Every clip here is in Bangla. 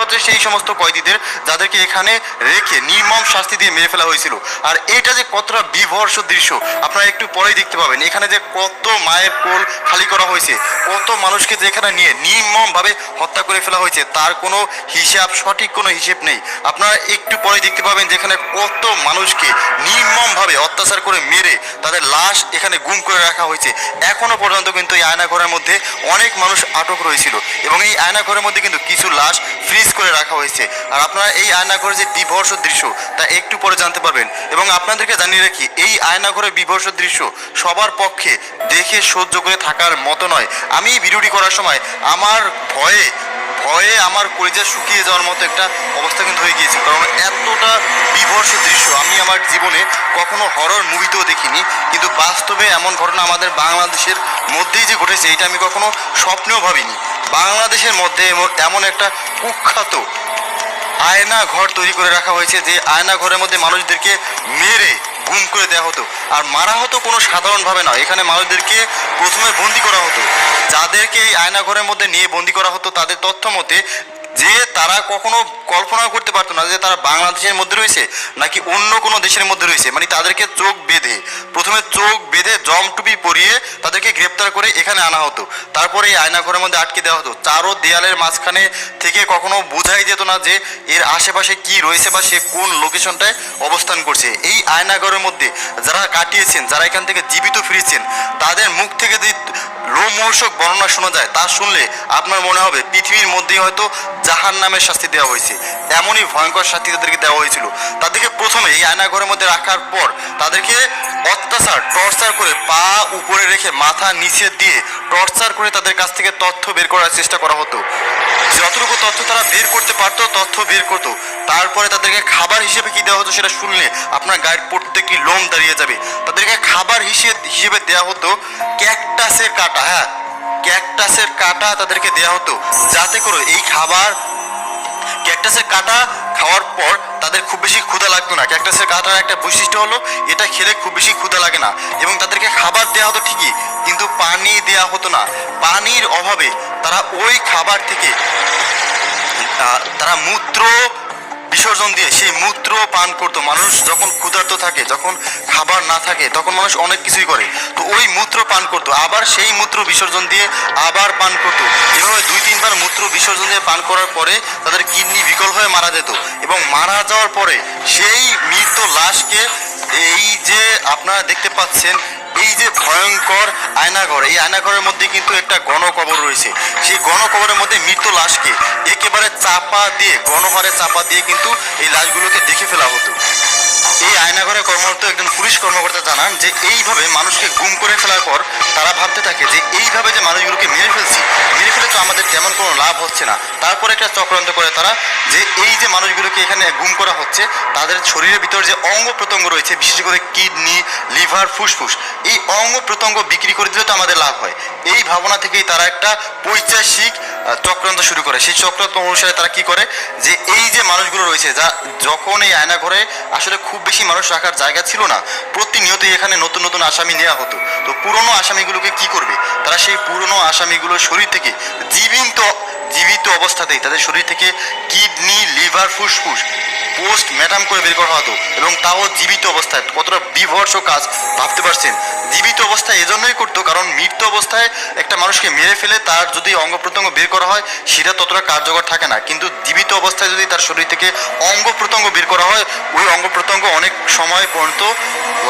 হচ্ছে সেই সমস্ত কয়েদিদের যাদেরকে এখানে রেখে নির্মম শাস্তি দিয়ে মেরে ফেলা হয়েছিল। আর এটা যে কতটা বিভৎস দৃশ্য আপনারা একটু পরেই দেখতে পাবেন। এখানে যে কত মায়ের কোল খালি করা হয়েছে, কত মানুষকে যে এখানে নিয়ে নির্মমভাবে হত্যা করে ফেলা হয়েছে, তার কোনো হিসাব, সঠিক কোনো হিসেব নেই। আপনারা একটু পরে দেখতে পাবেন যেখানে কত মানুষকে নির্মমভাবে অত্যাচার করে মেরে তাদের লাশ এখানে গুম করে রাখা হয়েছে। এখনো পর্যন্ত কিন্তু এই আয়নাঘরের মধ্যে অনেক মানুষ আটক রয়েছিল এবং এই আয়নাঘরের মধ্যে কিন্তু কিছু লাশ ফ্রিজ করে রাখা হয়েছে। আর আপনারা এই আয়নাঘরের যে বিভৎস দৃশ্য তা একটু পরে জানতে পারবেন। এবং আপনাদেরকে জানিয়ে রাখি, এই আয়নাঘরের বিভৎস দৃশ্য সবার পক্ষে দেখে সহ্য করে থাকার মতো নয়। আমি এই ভিডিওটি করার সময় আমার ভয়ে আমার কলিজা শুকিয়ে যাওয়ার মতো একটা অবস্থা কিন্তু হয়ে গিয়েছে, কারণ এতটা বিভৎস দৃশ্য আমি আমার জীবনে কখনো হরর মুভিতেও দেখিনি। কিন্তু বাস্তবে এমন ঘটনা আমাদের বাংলাদেশের মধ্যেই যে ঘটেছে এটা আমি কখনো স্বপ্নেও ভাবিনি। বাংলাদেশের মধ্যে এমন একটা কুখ্যাত আয়না ঘর তৈরি করে রাখা হয়েছে যে আয়না ঘরের মধ্যে মানুষদেরকে মেরে গুম করে দেওয়া হতো। আর মারা হতো কোনো সাধারণভাবে নয়, এখানে মানুষদেরকে প্রথমে বন্দি করা হতো। যাদেরকে এই আয়না ঘরের মধ্যে নিয়ে বন্দি করা হতো তাদের তথ্য মতে যে তারা কখনো কল্পনা করতে পারতো না যে তারা বাংলাদেশের মধ্যে রয়েছে নাকি অন্য কোনো দেশের মধ্যে রয়েছে। মানে তাদেরকে প্রথমে চোখ বেঁধে জমটুপি পরিয়ে তাদেরকে গ্রেপ্তার করে এখানে আনা হতো। তারপরে এই আয়নাঘরের মধ্যে আটকে দেওয়া হতো। চারো দেয়ালের মাঝখানে থেকে কখনো বোঝাই যেত না যে এর আশেপাশে কি রয়েছে বা সে কোন লোকেশনটায় অবস্থান করছে। এই আয়নাঘরের মধ্যে যারা কাটিয়েছেন, যারা এখান থেকে জীবিত ফিরেছেন, তাদের মুখ থেকে যে রোমহর্ষক বর্ণনা শোনা যায় তা শুনলে আপনার মনে হবে পৃথিবীর মধ্যেই হয়তো জাহান্নামের শাস্তি দেওয়া হয়েছে। এমনই ভয়ঙ্কর শাস্তি তাদেরকে দেওয়া হয়েছিল। তাদেরকে প্রথমে এই আয়নাঘরের মধ্যে রাখার পর তাদেরকে টর্চার করে পা উপরে রেখে মাথা নিচে দিয়ে টর্চার করে তাদের কাছ থেকে তথ্য বের করার চেষ্টা করা হতো। যতটুকু তথ্য তারা বের করতে পারতো তথ্য বের করতো। তারপরে তাদেরকে খাবার হিসেবে কি দেওয়া হতো সেটা শুনলে আপনার গায়ের প্রত্যেকটি লোম দাঁড়িয়ে যাবে। তাদেরকে খাবার হিসেবে দেওয়া হতো ক্যাকটাসের কাঁটা। হ্যাঁ, ক্যাকটাসের কাঁটা তাদেরকে দেওয়া হতো, যাতে করে এই ক্যাকটাসের কাঁটা খাওয়ার পর তাদের খুব বেশি ক্ষুধা লাগতো না। ক্যাকটাসের কাঁটার একটা বৈশিষ্ট্য হলো এটা খেলে খুব বেশি ক্ষুধা লাগে না। এবং তাদেরকে খাবার দেওয়া হতো ঠিকই, কিন্তু পানি দেওয়া হতো না। পানির অভাবে তারা ওই খাবার থেকে তারা মূত্র বিসর্জন দিয়ে সেই মূত্র পান করতো। মানুষ যখন ক্ষুধার্ত থাকে, যখন খাবার না থাকে, তখন মানুষ অনেক কিছুই করে, তো ওই মূত্র পান করতো, আবার সেই মূত্র বিসর্জন দিয়ে আবার পান করতো। এভাবে 2-3 বার মূত্র বিসর্জন দিয়ে পান করার পরে তাদের কিডনি বিকল হয়ে মারা যেত। এবং মারা যাওয়ার পরে সেই মৃত লাশকে এই যে আপনারা দেখতে পাচ্ছেন, এই যে ভয়ঙ্কর আয়নাঘর, এই আয়নাঘরের মধ্যে কিন্তু একটা গণকবর রয়েছে। সেই গণকবরের মধ্যে মৃত লাশকে একেবারে গণহারে চাপা দিয়ে কিন্তু এই লাশগুলোকে দেখে ফেলা হতো। এই আয়নাঘরে কর্মরত একজন পুলিশ কর্মকর্তা জানান যে এইভাবে মানুষকে গুম করে ফেলার পর তারা ভাবতে থাকে যে এইভাবে যে মানুষগুলোকে মেরে ফেলে তো আমাদের তেমন কোনো লাভ হচ্ছে না। তারপরে একটা চক্রান্ত করে তারা যে এই যে মানুষগুলোকে এখানে গুম করা হচ্ছে তাদের শরীরের ভিতর যে অঙ্গ প্রত্যঙ্গ রয়েছে, বিশেষ করে কিডনি, লিভার, ফুসফুস, এই অঙ্গ প্রত্যঙ্গ বিক্রি করে দিলে তো আমাদের লাভ হয়। এই ভাবনা থেকেই তারা একটা পৈশাচিক চক্রান্ত শুরু করে। সেই চক্রান্ত অনুসারে তারা কি করে যে এই যে মানুষগুলো রয়েছে, যখন এই আয়নাঘরে আসলে খুব বেশি মানুষ রাখার জায়গা ছিল না, প্রতিনিয়তই এখানে নতুন নতুন আসামি নেওয়া হতো। তো পুরনো আসামিগুলোকে কি করবে, তারা সেই পুরনো আসামিগুলোর শরীর থেকে জীবিত অবস্থাতেই তাদের শরীর থেকে কিডনি, লিভার, ফুসফুস পোস্টমর্টম করে বের করা হতো, এবং তাও জীবিত অবস্থায়। কতটা বিভৎস কাজ ভাবতে পারছেন। জীবিত অবস্থায় এজন্যই করতো কারণ মৃত অবস্থায় একটা মানুষকে মেরে ফেলে তার যদি অঙ্গ প্রত্যঙ্গ বের করা হয় সেটা ততটা কার্যকর থাকে না, কিন্তু জীবিত অবস্থায় যদি তার শরীর থেকে অঙ্গ প্রত্যঙ্গ বের করা হয় ওই অঙ্গ প্রত্যঙ্গ অনেক সময় পর্যন্ত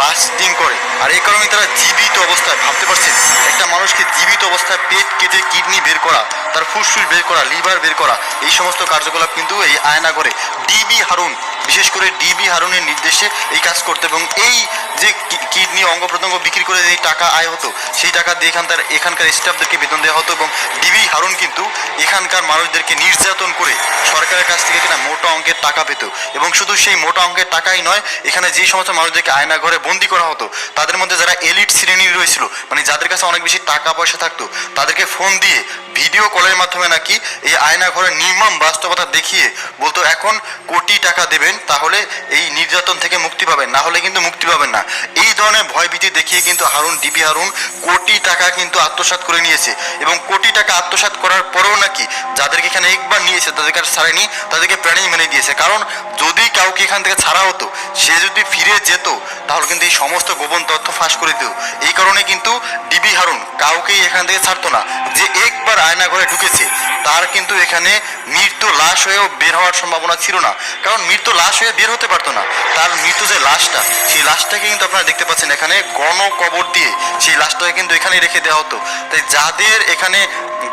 লাস্টিং করে। আর এই কারণেই তারা জীবিত অবস্থায়, ভাবতে পারছেন, একটা মানুষকে জীবিত অবস্থায় পেট কেটে কিডনি বের করা, তার ফুসফুস বের করা, লিভার বের করা, এই সমস্ত কার্যকলাপ কিন্তু এই আয়নাঘরে ডিবি হারুন, বিশেষ করে ডিবি হারুনের নির্দেশে এই কাজ করতে। এবং এই যে কিডনি অঙ্গ প্রত্যঙ্গ বিক্রি করে যে টাকা আয় হতো সেই টাকা দিয়ে এখানকার স্টাফদেরকে বেতন দেওয়া হতো। এবং ডিবি হারুন কিন্তু এখানকার মানুষদেরকে নির্যাতন করে সরকারের কাছ থেকে কিনা মোটা অঙ্কের টাকা পেত। এবং শুধু সেই মোটা অঙ্কের টাকাই নয়, এখানে যেই সমস্ত মানুষদেরকে আয়নাঘরে বন্দি করা হতো তাদের মধ্যে যারা এলিট শ্রেণীর রয়েছিল, মানে যাদের কাছে অনেক বেশি টাকা পয়সা থাকতো, তাদেরকে ফোন দিয়ে ভিডিও কলের মাধ্যমে নাকি এই আয়না ঘরের নির্মম বাস্তবতা দেখিয়ে বলতো এখন কোটি টাকা দেবেন তাহলে এই নির্যাতন থেকে মুক্তি পাবেন, না হলে কিন্তু মুক্তি পাবেন না। এই ধরনের ভয়ভীতি দেখিয়ে কিন্তু ডিবি হারুন কোটি টাকা কিন্তু আত্মসাৎ করে নিয়েছে এবং কোটি টাকা আত্মসাৎ করার পরেও নাকি যাদেরকে এখানে একবার নিয়েছে তাদেরকে আর ছাড়েনি, তাদেরকে প্রাণী মেনে দিয়েছে। কারণ যদি কাউকে এখান থেকে ছাড়া হতো, সে যদি ফিরে যেত তাহলে কিন্তু এই সমস্ত গোপন তথ্য ফাঁস করে দিত। এই কারণে কিন্তু ডিবি হারুন কাউকেই এখান থেকে ছাড়তো না। যে একবার আয়না ঘরে ঢুকেছে তার কিন্তু এখানে মৃত্যু লাশ হয়েও বের হওয়ার সম্ভাবনা ছিল না, কারণ মৃত্যু লাশ হয়ে বের হতে পারতো না। তার মৃত্যু যে লাশটা, সেই লাশটাকে কিন্তু আপনারা দেখতে পাচ্ছেন এখানে গণকবর দিয়ে সেই লাশটাকে কিন্তু এখানেই রেখে দেওয়া হতো। তাই যাদের এখানে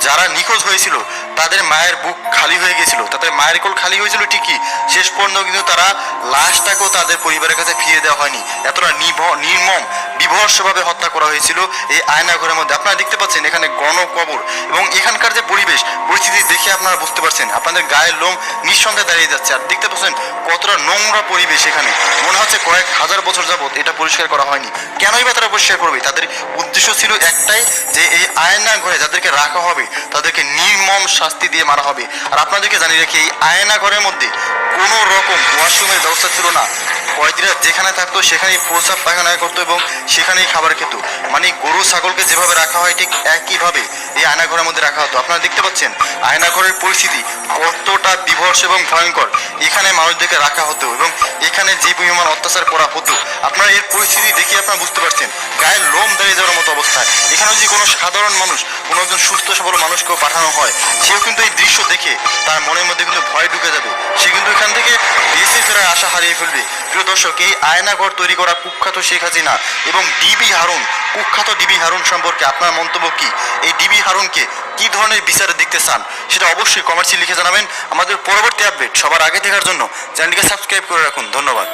যারা নিখোঁজ হয়েছিল তাদের মায়ের বুক খালি হয়ে গেছিল, তাদের মায়ের কোল খালি হয়েছিল ঠিকই, শেষ পর্যন্ত কিন্তু তারা লাশটাকেও তাদের পরিবারের কাছে ফিরিয়ে দেওয়া হয়নি। এতটা নির্মম বিভৎসভাবে হত্যা করা হয়েছিল এই আয়না ঘরের মধ্যে। আপনারা দেখতে পাচ্ছেন এখানে গণকবর এবং এখানকার যে পরিস্থিতি দেখে আপনারা বুঝতে পারছেন, আপনাদের গায়ের লোম নিঃসন্দেহে দাঁড়িয়ে যাচ্ছে। আর দেখতে পাচ্ছেন কতটা নোংরা পরিবেশ এখানে, মনে হচ্ছে কয়েক হাজার বছর যাবত এটা পরিষ্কার করা হয়নি। কেনই বা তারা পরিষ্কার করবে? তাদের উদ্দেশ্য ছিল একটাই, যে এই আয়না ঘরে যাদেরকে রাখা হবে তাদেরকে নির্মম শাস্তি দিয়ে মারা হবে। আর আপনাদেরকে জানিয়ে রেখে এই আয়না ঘরের মধ্যে কোনো রকম ওয়াশরুমের ব্যবস্থা ছিল না। কয়েদিরা যেখানে থাকতো সেখানেই প্রস্রাব পায়খানা করতো এবং সেখানেই খাবার খেত। মানে গরু ছাগলকে যেভাবে রাখা হয় ঠিক একইভাবে এই আয়না ঘরের মধ্যে রাখা হতো। আপনারা দেখতে পাচ্ছেন আয়না ঘরের পরিস্থিতি কতটা বিভৎস এবং ভয়ঙ্কর। এখানে মানুষদেরকে রাখা হতো এবং এখানে যে পরিমাণ অত্যাচার করা হতো, আপনারা এর পরিস্থিতি দেখে আপনারা বুঝতে পারছেন গায়ের লোম দাঁড়িয়ে যাওয়ার মতো অবস্থায়। এখানে যদি কোনো সাধারণ মানুষ, কোনো একজন সুস্থ সবল মানুষকেও পাঠানো হয়, সেও কিন্তু এই দৃশ্য দেখে তার মনের মধ্যে কিন্তু ভয় ঢুকে যাবে, সে কিন্তু এখান থেকে বেঁচে ফেরার আশা হারিয়ে ফেলবে। প্রিয় দর্শক, এই আয়না ঘর তৈরি করা কুখ্যাত শেখ হাসিনা এবং ডিবি হারুন, কুখ্যাত ডিবি হারুন সম্পর্কে আপনার মন্তব্য কি? এই ডিবি হারুনকে কি ধরনের বিচারে দেখতে চান সেটা অবশ্যই কমেন্টসে লিখে জানাবেন। আমাদের পরবর্তী আপডেট সবার আগে দেখার জন্য চ্যানেলটিকে সাবস্ক্রাইব করে রাখুন। ধন্যবাদ।